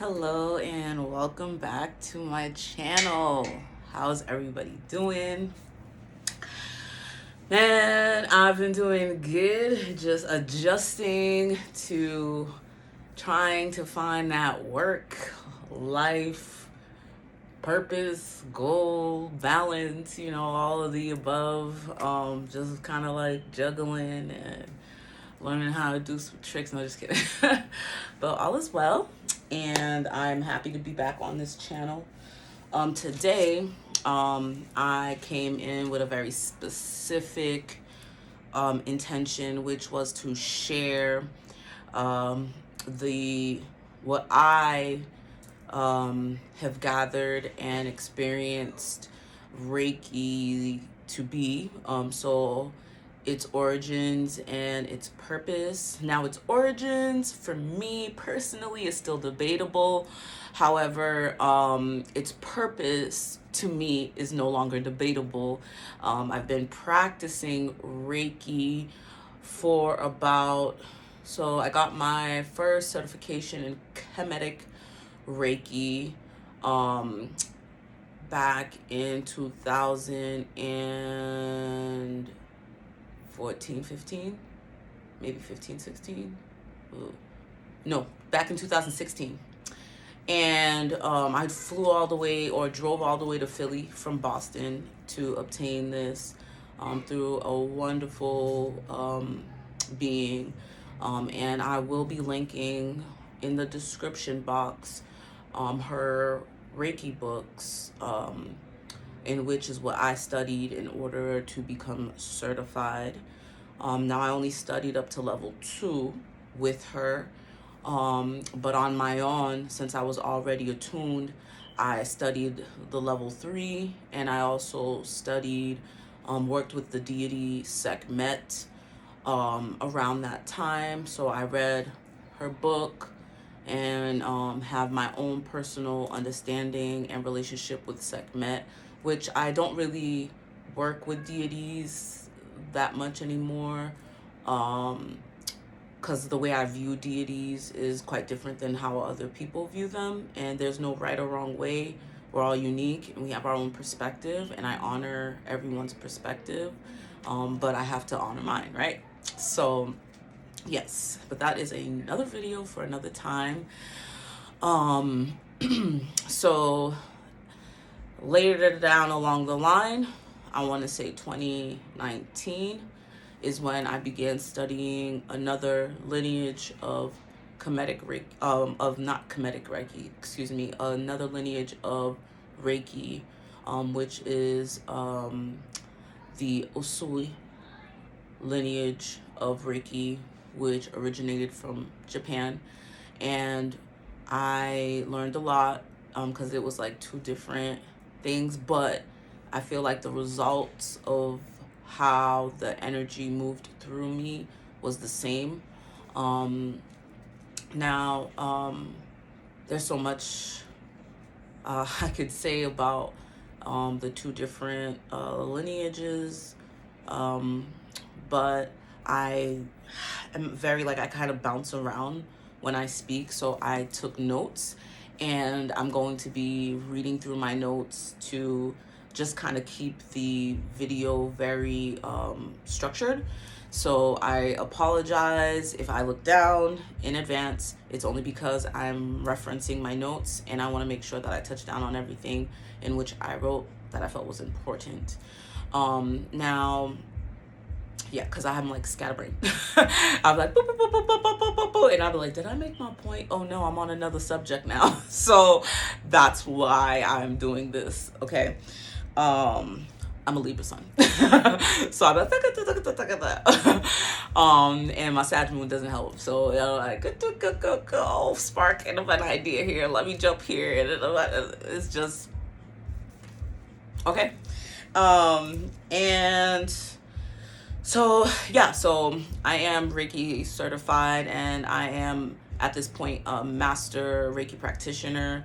Hello and welcome back to my channel. How's everybody doing? Man, I've been doing good, just adjusting to trying to find that work, life, purpose, goal, balance, all of the above. Just kind of like juggling and learning how to do some tricks. No, just kidding. But all is well, and I'm happy to be back on this channel. Today, I came in with a very specific intention, which was to share what I have gathered and experienced Reiki to be. So its origins and its purpose. Now, its origins for me personally is still debatable. However, its purpose to me is no longer debatable. I've been practicing Reiki for so I got my first certification in Kemetic Reiki back in 2014, 15, maybe 15, 16. Ooh. No, back in 2016. And I drove all the way to Philly from Boston to obtain this through a wonderful being. And I will be linking in the description box her Reiki books, in which is what I studied in order to become certified. Now, I only studied up to level 2 with her, but on my own, since I was already attuned, I studied the level 3, and I also studied, worked with the deity Sekhmet around that time. So I read her book and have my own personal understanding and relationship with Sekhmet, which I don't really work with deities that much anymore, because the way I view deities is quite different than how other people view them, and there's no right or wrong way. We're all unique and we have our own perspective, and I honor everyone's perspective, but I have to honor mine, right? So yes, but that is another video for another time. So later down along the line, I want to say 2019 is when I began studying another lineage of Kemetic Reiki, another lineage of Reiki, which is the Usui lineage of Reiki, which originated from Japan. And I learned a lot because it was like two different things, but I feel like the results of how the energy moved through me was the same. Now, there's so much I could say about the two different lineages, but I am very, I kind of bounce around when I speak, so I took notes, and I'm going to be reading through my notes to just kind of keep the video very structured. So I apologize if I look down in advance. It's only because I'm referencing my notes, and I want to make sure that I touch down on everything in which I wrote that I felt was important. Now, yeah, because I'm like scatterbrained. I'm like, boop, boop, boop, boop, boop, boop, boop, boop, and I'll be like, did I make my point? Oh no, I'm on another subject now. So that's why I'm doing this, okay? I'm a Libra sun. So I'm like, and my Saturn moon doesn't help. So go, sparking of an idea here. Let me jump here. And it's just, okay. And so, yeah, so I am Reiki certified, and I am at this point a master Reiki practitioner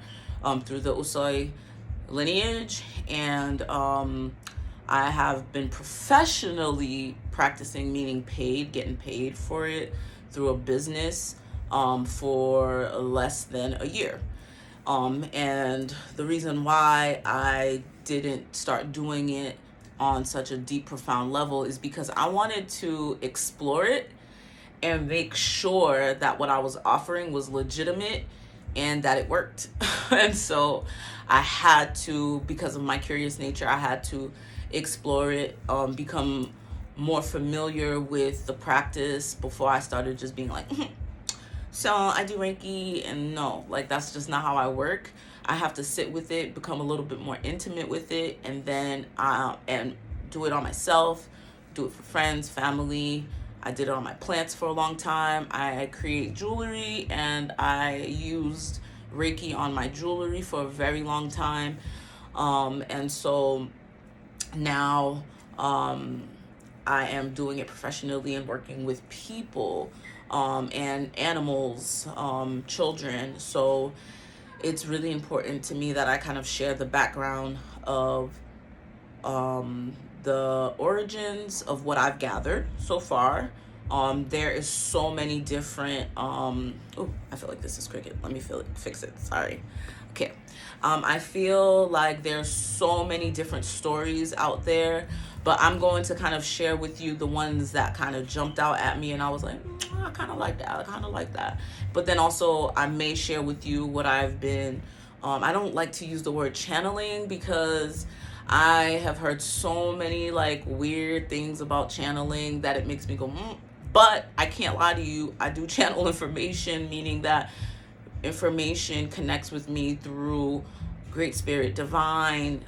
through the Usui lineage, and I have been professionally practicing, meaning getting paid for it through a business for less than a year. And the reason why I didn't start doing it on such a deep, profound level is because I wanted to explore it and make sure that what I was offering was legitimate and that it worked. And so I had to, because of my curious nature, I had to explore it, become more familiar with the practice before I started just being like, so I do Reiki, and no, like that's just not how I work. I have to sit with it, become a little bit more intimate with it, and then and do it on myself, do it for friends, family. I did it on my plants for a long time. I create jewelry, and I used Reiki on my jewelry for a very long time. And so now I am doing it professionally and working with people and animals, children. So it's really important to me that I kind of share the background of the origins of what I've gathered so far. There is so many different, oh, I feel like this is cricket. Let me fix it. Sorry. Okay. I feel like there's so many different stories out there, but I'm going to kind of share with you the ones that kind of jumped out at me and I was like, I kind of like that. I kind of like that. But then also I may share with you what I've been, I don't like to use the word channeling because I have heard so many like weird things about channeling that it makes me go, But I can't lie to you. I do channel information, meaning that information connects with me through Great Spirit, divine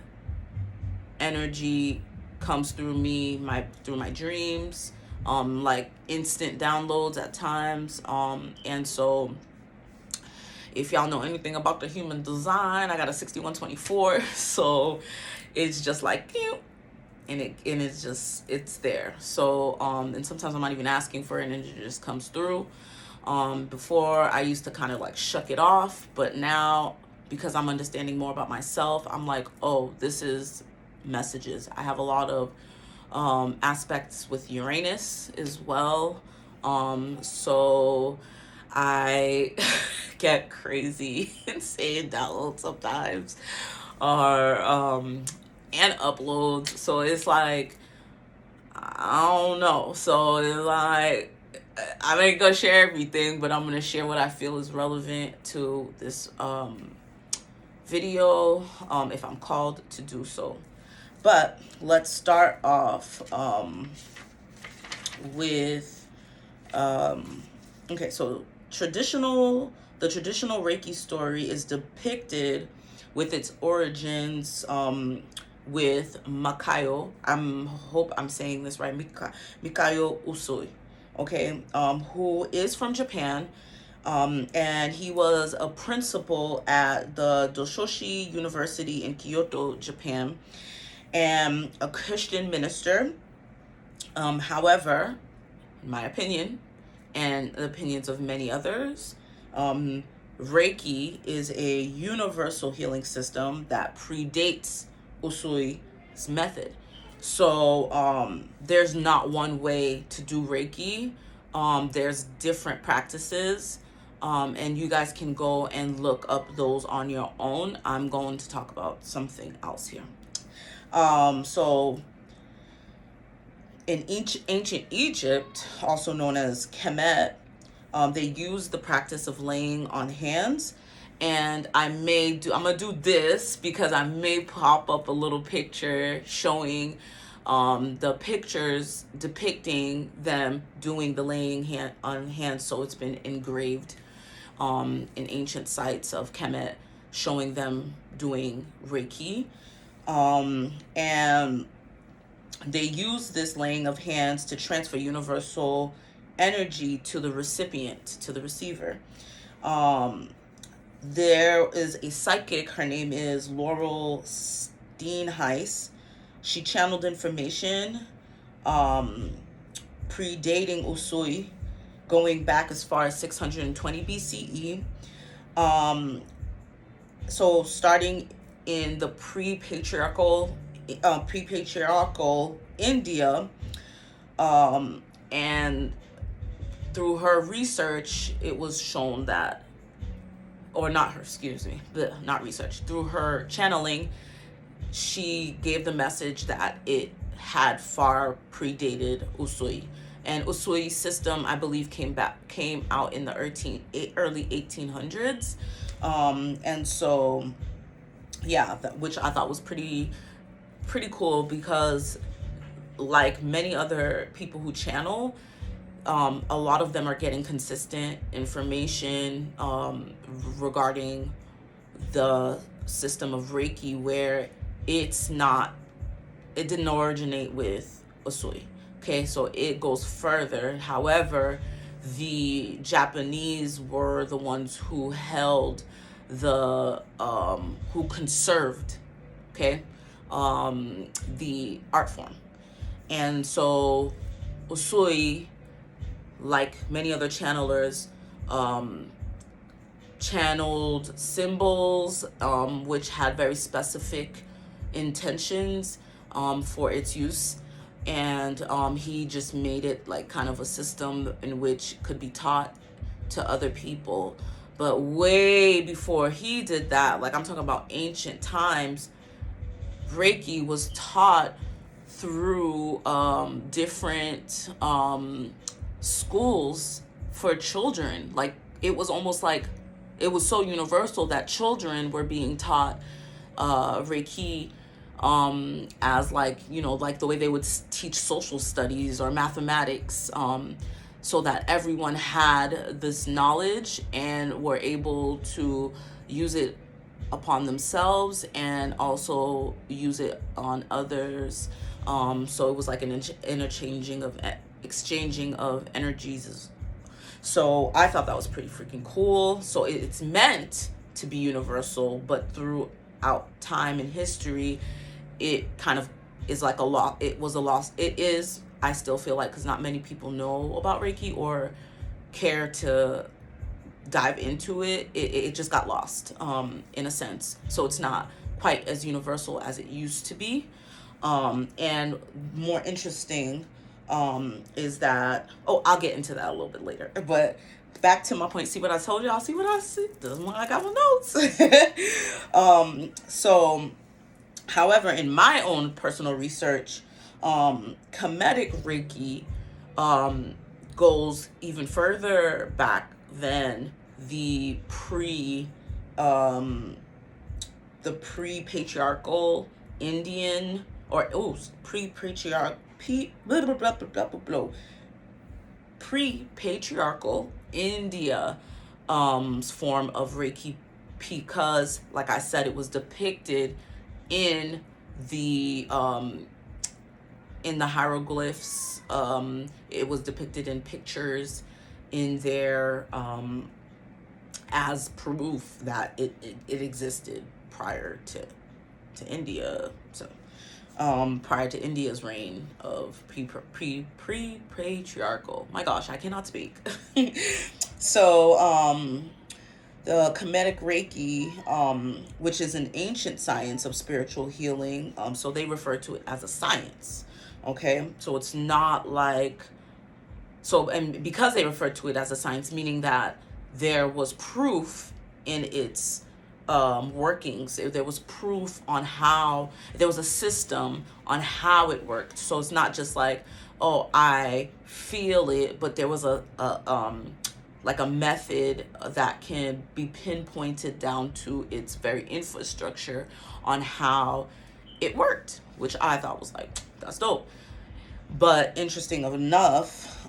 energy comes through me, through my dreams, like instant downloads at times. And so if y'all know anything about the human design, I got a 6124, so it's just like, and it's there. So and sometimes I'm not even asking for it and it just comes through. Before I used to kind of like shuck it off, but now because I'm understanding more about myself, I'm like, oh, this is messages. I have a lot of aspects with Uranus as well. So I get crazy insane downloads sometimes, or and uploads. So it's like, I don't know. So it's like, I ain't gonna share everything, but I'm gonna share what I feel is relevant to this video, if I'm called to do so. But let's start off with okay, so the traditional Reiki story is depicted with its origins with Makayo. Hope I'm saying this right. Mikayo Usui, okay, who is from Japan, and he was a principal at the Doshoshi University in Kyoto, Japan, and a Christian minister. However, in my opinion, and the opinions of many others, Reiki is a universal healing system that predates Usui's method. So there's not one way to do Reiki. There's different practices, and you guys can go and look up those on your own. I'm going to talk about something else here. So in ancient Egypt, also known as Kemet, they used the practice of laying on hands. And I'm gonna do this because I may pop up a little picture showing the pictures depicting them doing the laying on hands. So it's been engraved in ancient sites of Kemet, showing them doing Reiki. And they use this laying of hands to transfer universal energy to the recipient, to the receiver. There is a psychic, her name is Laurel Steinheis. She channeled information predating Usui, going back as far as 620 BCE. So starting in the pre-patriarchal India, and through her research, it was shown that or not her, excuse me, not research, through her channeling, she gave the message that it had far predated Usui. And Usui's system, I believe, came out in the early 1800s. And so, yeah, which I thought was pretty cool, because like many other people who channel, a lot of them are getting consistent information regarding the system of Reiki, where it didn't originate with Usui. Okay, so it goes further. However, the Japanese were the ones who held who conserved, okay, the art form. And so Usui, like many other channelers, channeled symbols, which had very specific intentions for its use. And he just made it like kind of a system in which could be taught to other people. But way before he did that, like I'm talking about ancient times, Reiki was taught through different schools for children. Like it was almost like it was so universal that children were being taught Reiki as like, you know, like the way they would teach social studies or mathematics, so that everyone had this knowledge and were able to use it upon themselves and also use it on others. So it was like an exchanging of energies. So I thought that was pretty freaking cool. So it's meant to be universal, but throughout time and history, it kind of is like it is, I still feel like, because not many people know about Reiki or care to dive into it. It just got lost, in a sense. So it's not quite as universal as it used to be. And more interesting is that, I'll get into that a little bit later. But back to my point, see what I told y'all, see what I see? Doesn't mean I got my notes. So, however, in my own personal research, Kemetic Reiki goes even further back than the pre-patriarchal Indian, or pre-patriarchal India form of Reiki, because like I said, it was depicted in the hieroglyphs. It was depicted in pictures in there, as proof that it existed prior to India. So prior to India's reign of pre-patriarchal. My gosh, I cannot speak. So the Kemetic Reiki, which is an ancient science of spiritual healing, so they refer to it as a science. Okay, so it's not like, and because they refer to it as a science, meaning that there was proof in its workings. There was proof on how, there was a system on how it worked. So it's not just like, I feel it, but there was like a method that can be pinpointed down to its very infrastructure on how it worked, which I thought was like, that's dope. But interesting enough,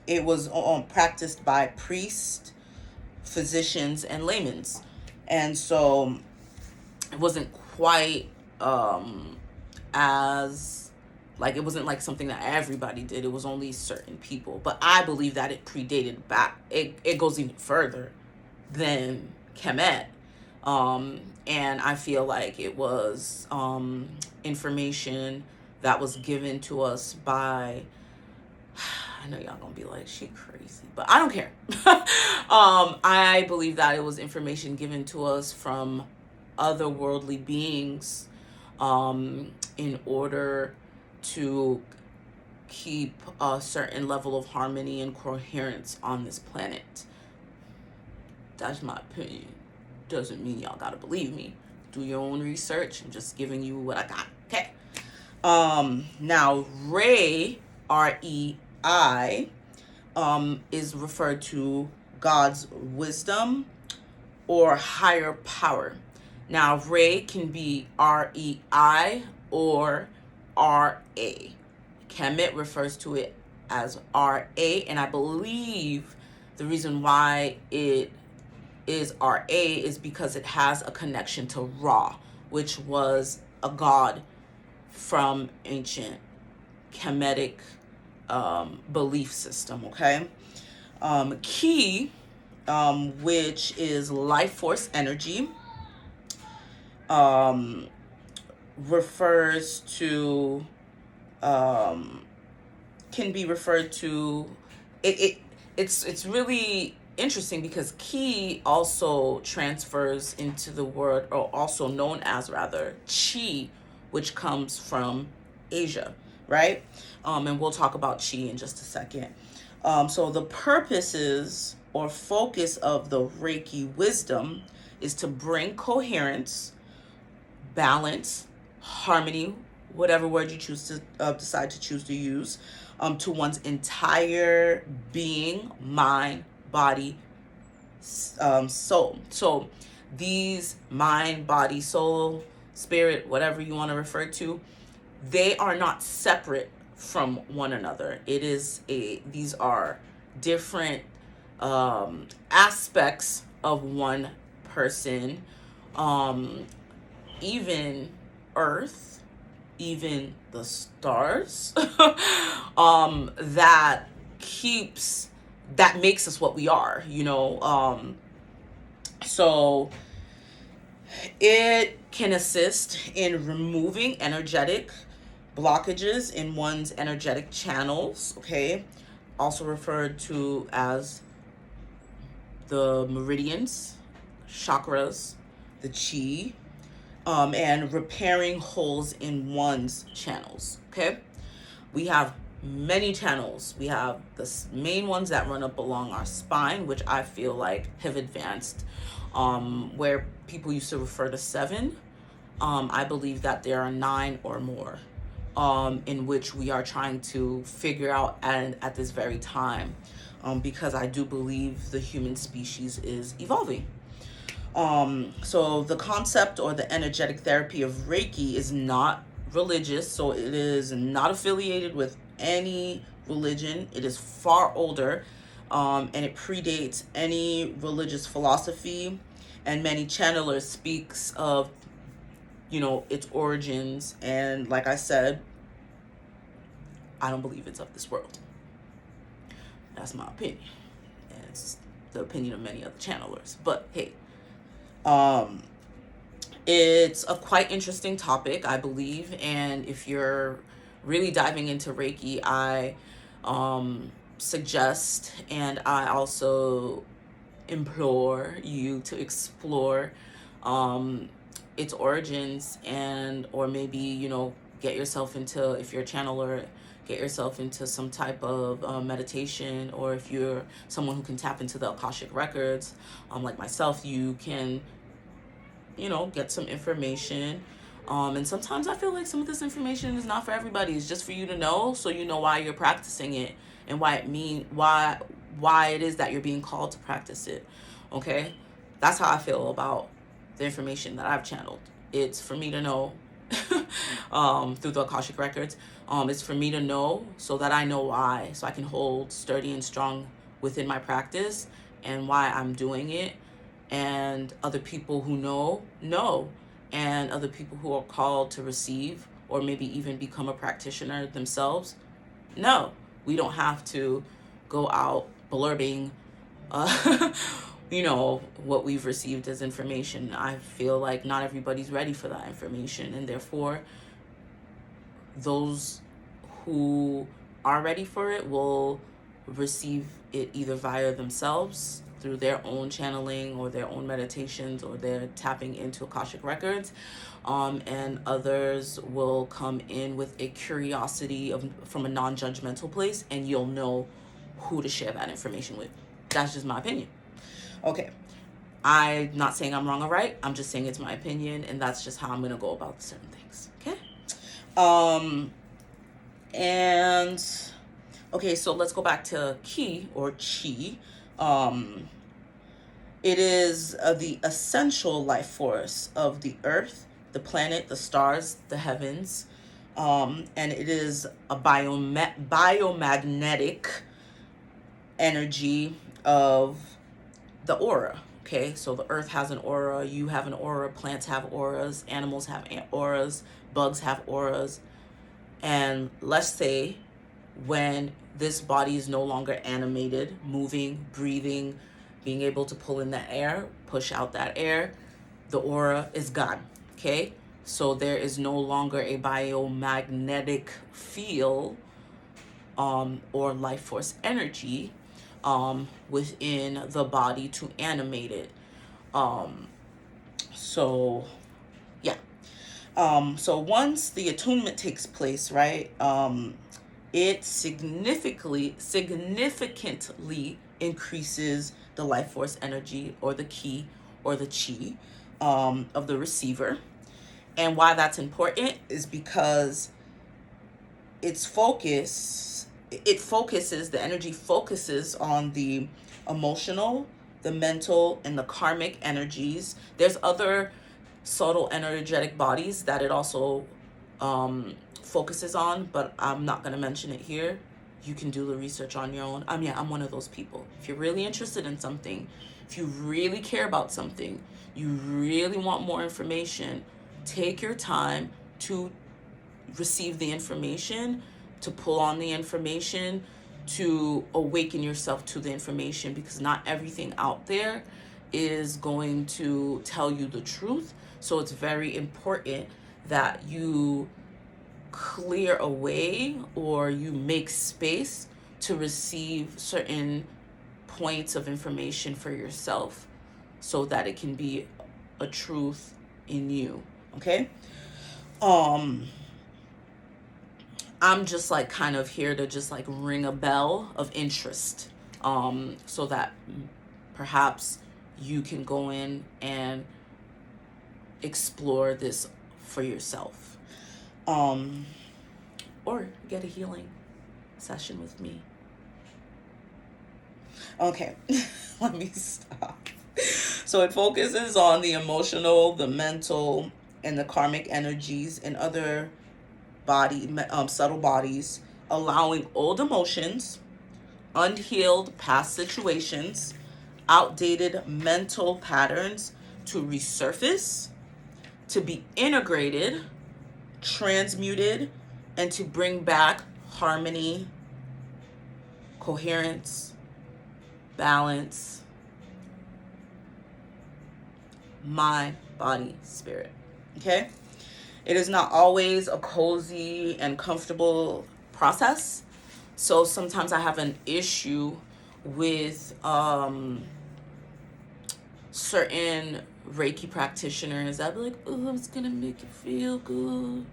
it was practiced by priests, physicians, and laymen. And so it wasn't quite as, like, it wasn't like something that everybody did. It was only certain people. But I believe that it predated back. It goes even further than Kemet. And I feel like it was information that was given to us by, I know y'all gonna be like, she crazy, but I don't care. I believe that it was information given to us from otherworldly beings in order to keep a certain level of harmony and coherence on this planet. That's my opinion. Doesn't mean y'all gotta believe me. Do your own research. I'm just giving you what I got. Okay. Now Rei, R-E-I, is referred to God's wisdom or higher power. Now Rei can be R-E-I or R-A. Kemet refers to it as R-A, and I believe the reason why it is R-A is because it has a connection to Ra, which was a god from ancient Kemetic belief system, okay? Ki, which is life force energy, refers to, can be referred to, it's really interesting because Ki also transfers into the word, or also known as rather, Chi, which comes from Asia, right? And we'll talk about Chi in just a second. So the purposes or focus of the Reiki wisdom is to bring coherence, balance, harmony, whatever word you choose to decide to choose to use, to one's entire being, mind, body, soul. So these mind, body, soul, spirit, whatever you want to refer to, they are not separate from one another. These are different aspects of one person, even Earth, even the stars, that makes us what we are, you know. So it can assist in removing energetic blockages in one's energetic channels, okay? Also referred to as the meridians, chakras, the chi, and repairing holes in one's channels, okay? We have many channels. We have the main ones that run up along our spine, which I feel like have advanced, where people used to refer to 7. I believe that there are 9 or more, in which we are trying to figure out at this very time, because I do believe the human species is evolving. So the concept or the energetic therapy of Reiki is not religious, so it is not affiliated with any religion. It is far older, and it predates any religious philosophy, and many channelers speaks of, you know, its origins. And like I said, I don't believe it's of this world. That's my opinion, and it's the opinion of many other channelers. But hey, it's a quite interesting topic, I believe, and if you're really diving into Reiki, I suggest, and I also implore you to explore its origins, and or maybe, you know, get yourself into, if you're a channeler, get yourself into some type of meditation, or if you're someone who can tap into the Akashic records, like myself, you can, you know, get some information. And sometimes I feel like some of this information is not for everybody. It's just for you to know, so you know why you're practicing it and why it is that you're being called to practice it. Okay? That's how I feel about the information that I've channeled. It's for me to know through the Akashic records. It's for me to know so that I know why, so I can hold sturdy and strong within my practice and why I'm doing it. And other people who know, and other people who are called to receive, or maybe even become a practitioner themselves, no. We don't have to go out blurbing, you know, what we've received as information. I feel like not everybody's ready for that information, and therefore those who are ready for it will receive it either via themselves, through their own channeling or their own meditations, or their tapping into Akashic records, and others will come in with a curiosity from a non-judgmental place, and you'll know who to share that information with. That's just my opinion. Okay, I'm not saying I'm wrong or right. I'm just saying it's my opinion, and that's just how I'm gonna go about certain things. Okay. And okay, so let's go back to Ki or Chi. It is the essential life force of the earth, the planet, the stars, the heavens. And it is a biomagnetic energy of the aura. Okay, so the earth has an aura, you have an aura, plants have auras, animals have auras, bugs have auras. And let's say when this body is no longer animated, moving, breathing, being able to pull in that air, push out that air, the aura is gone. Okay, so there is no longer a biomagnetic field or life force energy within the body to animate it. So yeah. So once the attunement takes place, right, it significantly increases the life force energy or the ki or the chi of the receiver. And why that's important is because the energy focuses on the emotional, the mental, and the karmic energies. There's other subtle energetic bodies that it also focuses on, but I'm not going to mention it here. You can do the research on your own. I'm one of those people. If you're really interested in something, if you really care about something, you really want more information, take your time to receive the information, to pull on the information, to awaken yourself to the information, because not everything out there is going to tell you the truth. So it's very important that you clear a way or you make space to receive certain points of information for yourself so that it can be a truth in you. Okay? I'm just like kind of here to just like ring a bell of interest, so that perhaps you can go in and explore this for yourself, or get a healing session with me. Okay, let me stop. So it focuses on the emotional, the mental, and the karmic energies and other subtle bodies, allowing old emotions, unhealed past situations, outdated mental patterns to resurface, to be integrated, transmuted, and to bring back harmony, coherence, balance, mind, body, spirit. Okay? It is not always a cozy and comfortable process. So sometimes I have an issue with certain Reiki practitioners. I'd be like, oh, it's gonna make you feel good.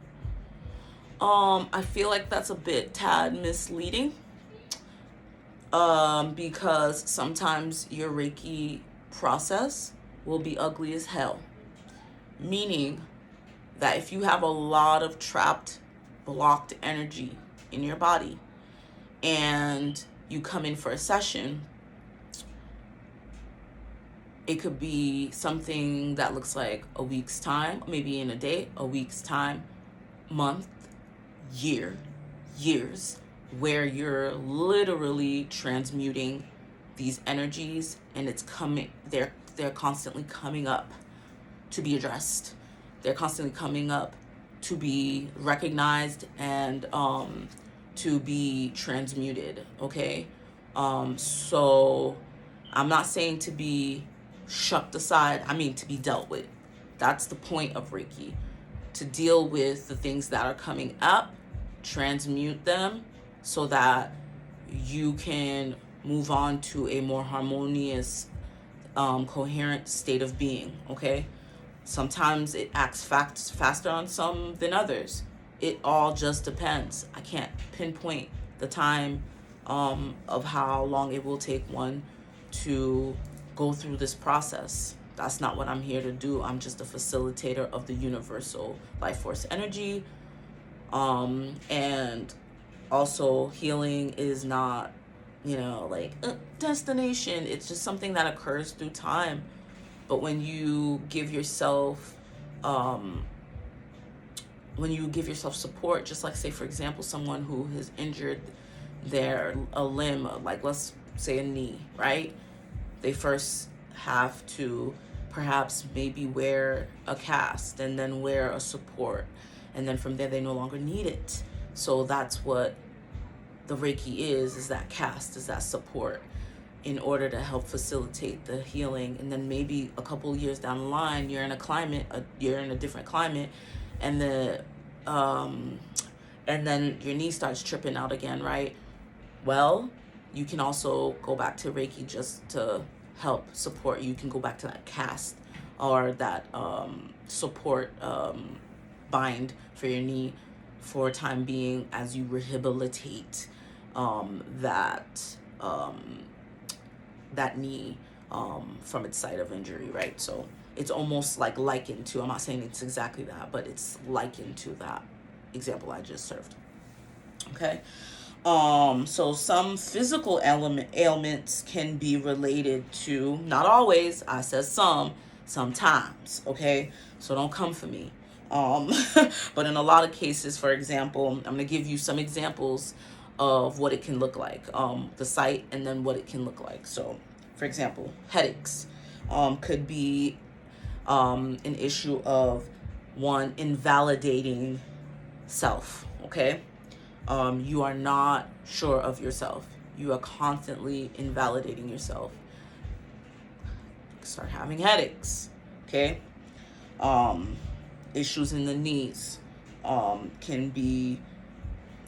I feel like that's a bit tad misleading, because sometimes your Reiki process will be ugly as hell. Meaning that if you have a lot of trapped, blocked energy in your body and you come in for a session, it could be something that looks like a week's time, maybe in a day, a week's time, month, year, years, where you're literally transmuting these energies, and it's coming, they're constantly coming up to be addressed. They're constantly coming up to be recognized and to be transmuted, okay? So I'm not saying to be shucked aside, I mean to be dealt with. That's the point of Reiki, to deal with the things that are coming up, transmute them so that you can move on to a more harmonious, coherent state of being, okay? Sometimes it acts faster on some than others. It all just depends. I can't pinpoint the time of how long it will take one to go through this process. That's not what I'm here to do. I'm just a facilitator of the universal life force energy. And also healing is not, like a destination. It's just something that occurs through time. But when you give yourself support, just like, say, for example, someone who has injured a limb, like let's say a knee, right? They first have to perhaps maybe wear a cast and then wear a support. And then from there, they no longer need it. So that's what the Reiki is that cast, is that support, in order to help facilitate the healing. And then maybe a couple years down the line, you're in a different climate, and then your knee starts tripping out again, right? Well, you can also go back to Reiki just to help support you. You can go back to that cast or that support bind for your knee for a time being, as you rehabilitate that knee from its site of injury, right? So it's almost like likened to, I'm not saying it's exactly that, but it's likened to that example I just served. Okay. So some physical ailments can be related to, not always, I said sometimes, okay? So don't come for me. But in a lot of cases, for example, I'm going to give you some examples of what it can look like, the site, and then what it can look like. So, for example, headaches could be an issue of one, invalidating self, okay? You are not sure of yourself. You are constantly invalidating yourself. Start having headaches, okay? Issues in the knees can be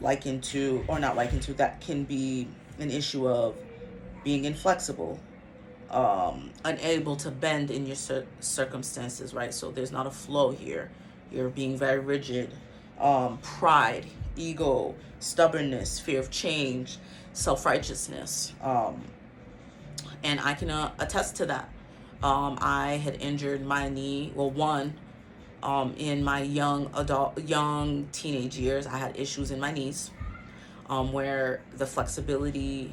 likened to, or not likened to, that can be an issue of being inflexible, unable to bend in your circumstances, right? So there's not a flow here. You're being very rigid. Pride, ego, stubbornness, fear of change, self-righteousness. And I can attest to that. I had injured my knee, in my young teenage years. I had issues in my knees, where the flexibility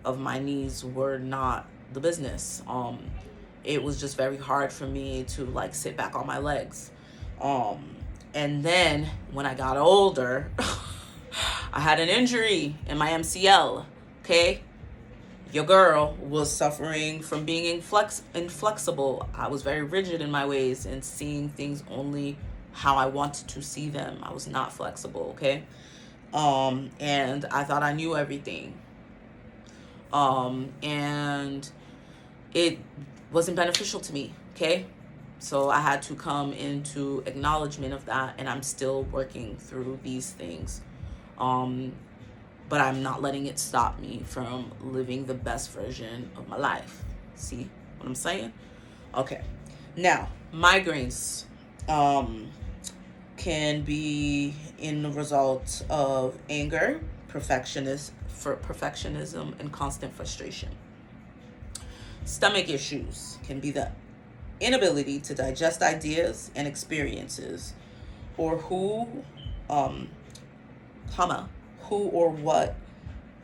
of my knees were not the business. It was just very hard for me to like sit back on my legs. And then when I got older, I had an injury in my MCL, okay? Your girl was suffering from being inflexible. I was very rigid in my ways and seeing things only how I wanted to see them. I was not flexible, okay? And I thought I knew everything. And it wasn't beneficial to me, okay? So I had to come into acknowledgement of that, and I'm still working through these things. But I'm not letting it stop me from living the best version of my life. See what I'm saying? Okay. Now, migraines can be in the result of anger, perfectionism, and constant frustration. Stomach issues can be the inability to digest ideas and experiences, or who or what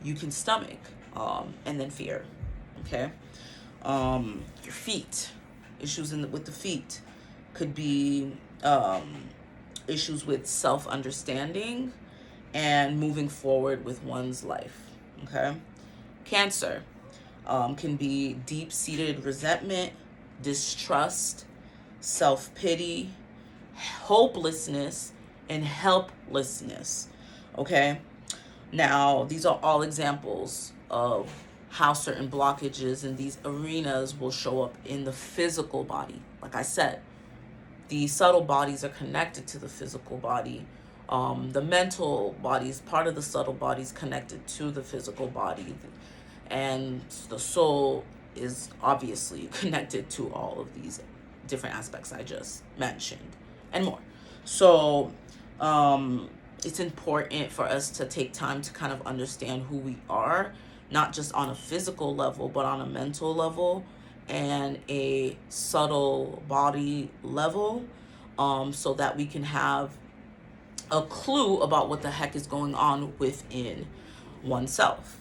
you can stomach, and then fear. Okay. Your feet, issues with the feet could be issues with self-understanding and moving forward with one's life. Okay. Cancer can be deep-seated resentment, distrust, self-pity, hopelessness, and helplessness. Okay. Now, these are all examples of how certain blockages in these arenas will show up in the physical body. Like I said, the subtle bodies are connected to the physical body. The mental bodies, part of the subtle bodies, connected to the physical body. And the soul is obviously connected to all of these different aspects I just mentioned and more. So, it's important for us to take time to kind of understand who we are, not just on a physical level, but on a mental level, and a subtle body level, so that we can have a clue about what the heck is going on within oneself.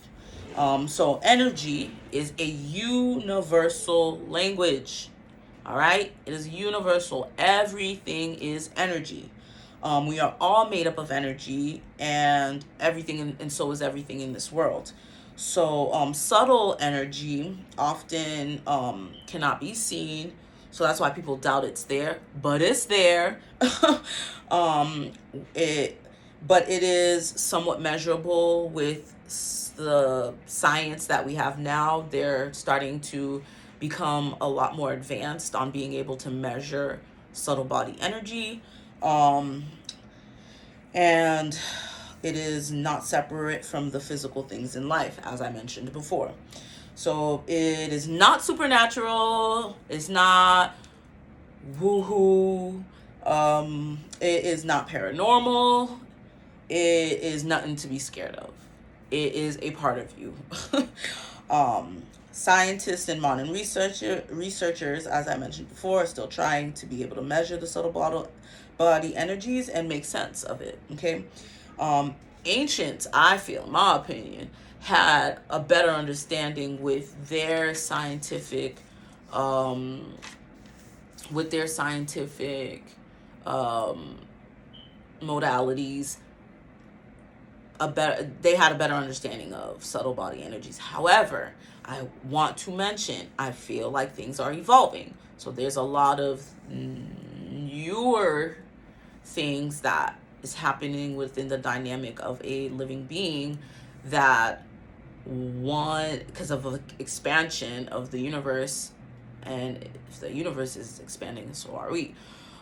So energy is a universal language. All right, it is universal. Everything is energy. We are all made up of energy, and everything, and so is everything in this world. So subtle energy often cannot be seen. So that's why people doubt it's there, but it's there. um, but it is somewhat measurable with the science that we have now. They're starting to become a lot more advanced on being able to measure subtle body energy. And it is not separate from the physical things in life, as I mentioned before. So it is not supernatural. It's not woohoo. It is not paranormal. It is nothing to be scared of. It is a part of you. Scientists and modern researchers, as I mentioned before, are still trying to be able to measure the subtle body energies and make sense of it. Okay. Ancients, I feel, in my opinion, had a better understanding with their scientific modalities. They had a better understanding of subtle body energies. However, I want to mention, I feel like things are evolving. So there's a lot of newer things that is happening within the dynamic of a living being, that because of an expansion of the universe, and if the universe is expanding, so are we.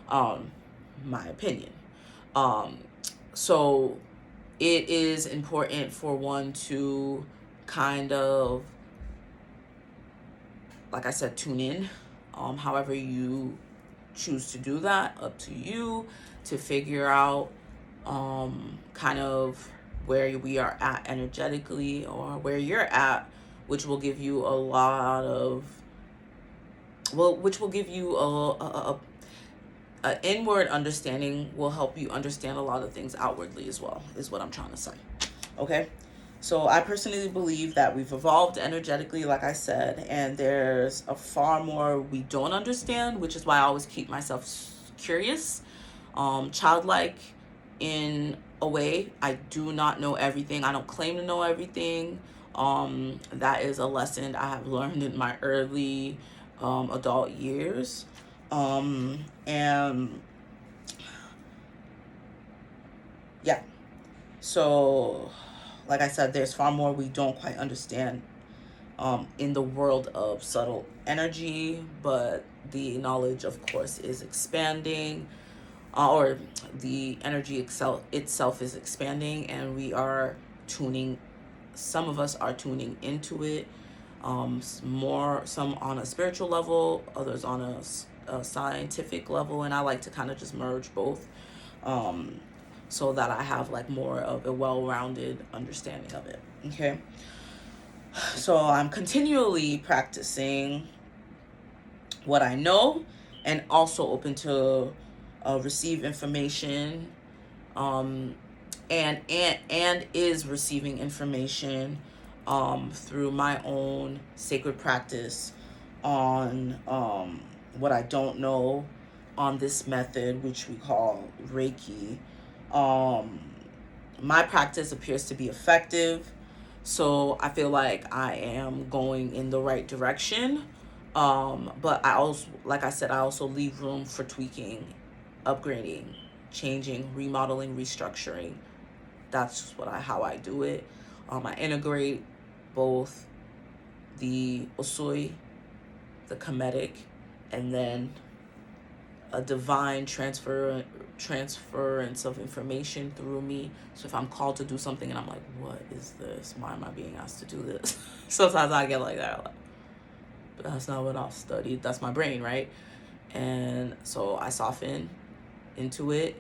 My opinion. So it is important for one to kind of, like I said, tune in. However you choose to do that, up to you, to figure out kind of where we are at energetically, or where you're at, which will give you a lot of, which will give you a inward understanding, will help you understand a lot of things outwardly as well, is what I'm trying to say. Okay. So I personally believe that we've evolved energetically, like I said, and there's a far more we don't understand, which is why I always keep myself curious, childlike in a way. I do not know everything. I don't claim to know everything. That is a lesson I have learned in my early adult years. And yeah, so like I said, there's far more we don't quite understand in the world of subtle energy, but the knowledge, of course, is expanding, or the energy itself is expanding, and we are tuning, some of us are tuning into it, some on a spiritual level, others on a scientific level, and I like to kind of just merge both, so that I have like more of a well-rounded understanding of it. Okay. So I'm continually practicing what I know, and also open to receive information, and is receiving information through my own sacred practice on what I don't know on this method, which we call Reiki. My practice appears to be effective, so I feel like I am going in the right direction. But I also, like I said, I also leave room for tweaking, upgrading, changing, remodeling, restructuring. That's just how I do it. I integrate both the Usui, the Kemetic, and then a divine transference of information through me. So if I'm called to do something and I'm like, what is this? Why am I being asked to do this? Sometimes I get like that. But that's not what I've studied. That's my brain, right? And so I soften into it,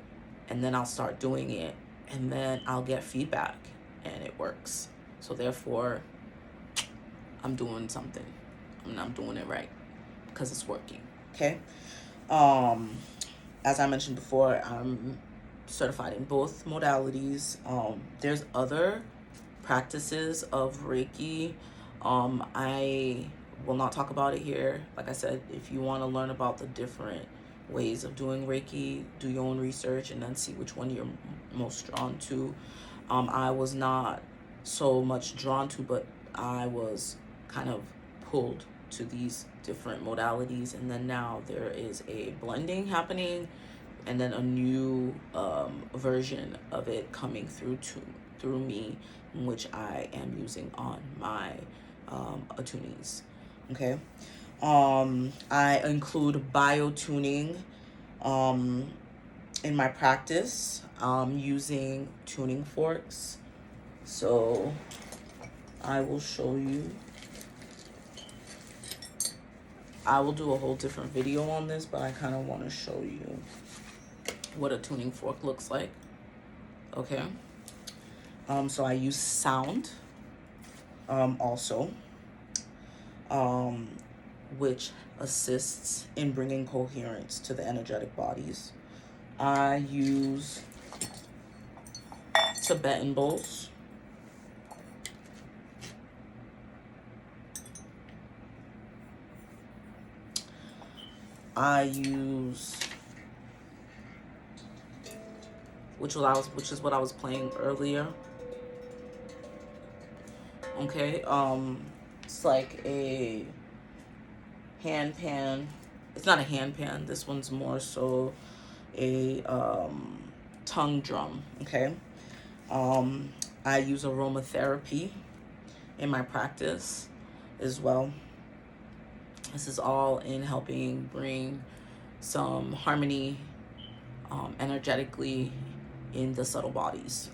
and then I'll start doing it, and then I'll get feedback, and it works. So therefore, I'm doing something. I'm doing it right. because it's working. Okay. As I mentioned before, I'm certified in both modalities. There's other practices of Reiki. I will not talk about it here. Like I said, if you want to learn about the different ways of doing Reiki, do your own research and then see which one you're most drawn to. I was not so much drawn to, but I was kind of pulled to these different modalities, and then now there is a blending happening, and then a new version of it coming through me, which I am using on my attunees. Okay. I include biotuning in my practice, using tuning forks. So I will show you. I will do a whole different video on this, but I kind of want to show you what a tuning fork looks like. Okay. So I use sound also, which assists in bringing coherence to the energetic bodies. I use Tibetan bowls. I use, which is what I was playing earlier. Okay, it's like a hand pan. It's not a hand pan. This one's more so a tongue drum. Okay. I use aromatherapy in my practice as well. This is all in helping bring some harmony energetically in the subtle bodies.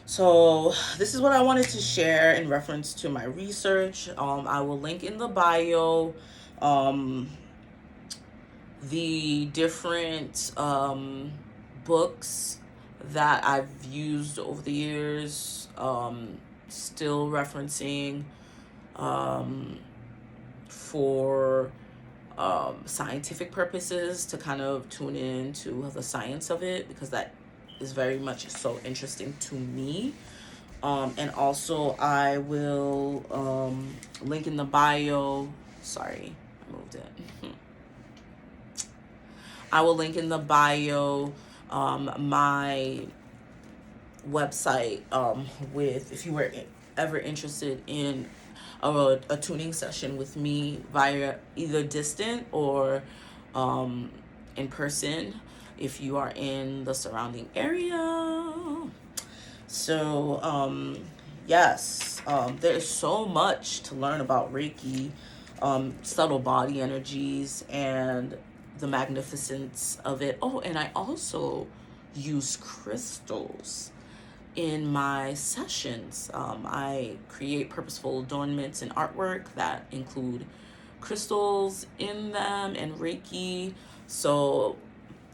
So this is what I wanted to share in reference to my research. I will link in the bio the different books that I've used over the years, still referencing for scientific purposes, to kind of tune in to the science of it, because that is very much so interesting to me. And also I will link in the bio. Sorry, I moved it. I will link in the bio my website with, if you were ever interested in a tuning session with me via either distant or in person, if you are in the surrounding area. So yes, there is so much to learn about Reiki, subtle body energies, and the magnificence of it. Oh, and I also use crystals in my sessions. I create purposeful adornments and artwork that include crystals in them and Reiki. So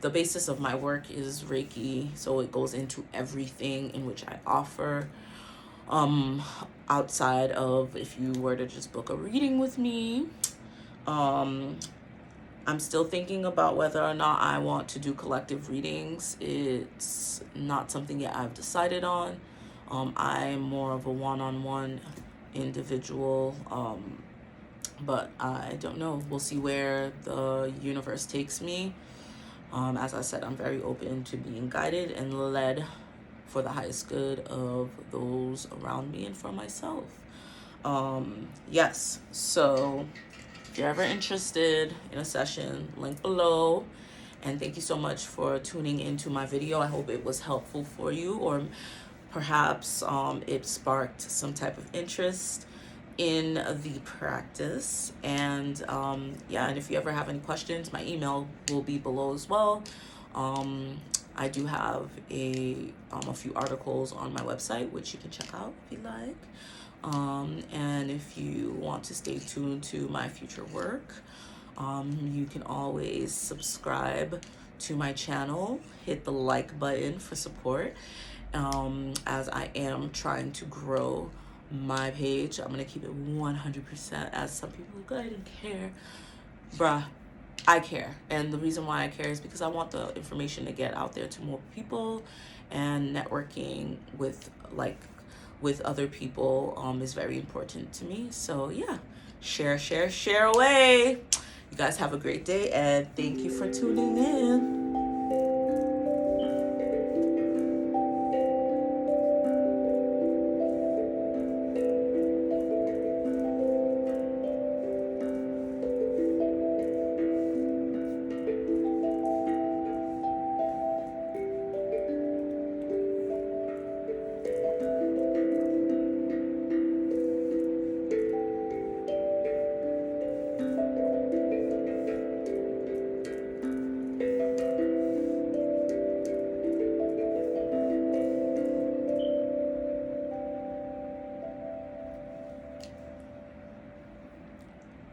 the basis of my work is Reiki, so it goes into everything in which I offer. Outside of, if you were to just book a reading with me, I'm still thinking about whether or not I want to do collective readings. It's not something yet I've decided on. I'm more of a one-on-one individual, but I don't know. We'll see where the universe takes me. As I said, I'm very open to being guided and led for the highest good of those around me and for myself. Yes, so if you're ever interested in a session, link below. And thank you so much for tuning into my video. I hope it was helpful for you, or perhaps it sparked some type of interest in the practice. And yeah, and if you ever have any questions, my email will be below as well. I do have a few articles on my website, which you can check out if you like. And if you want to stay tuned to my future work, you can always subscribe to my channel, hit the like button for support, as I am trying to grow my page. I'm gonna keep it 100%. As some people are like, I didn't care. Bruh, I care. And the reason why I care is because I want the information to get out there to more people, and networking with other people is very important to me. So yeah, share away. You guys have a great day, and thank you for tuning in.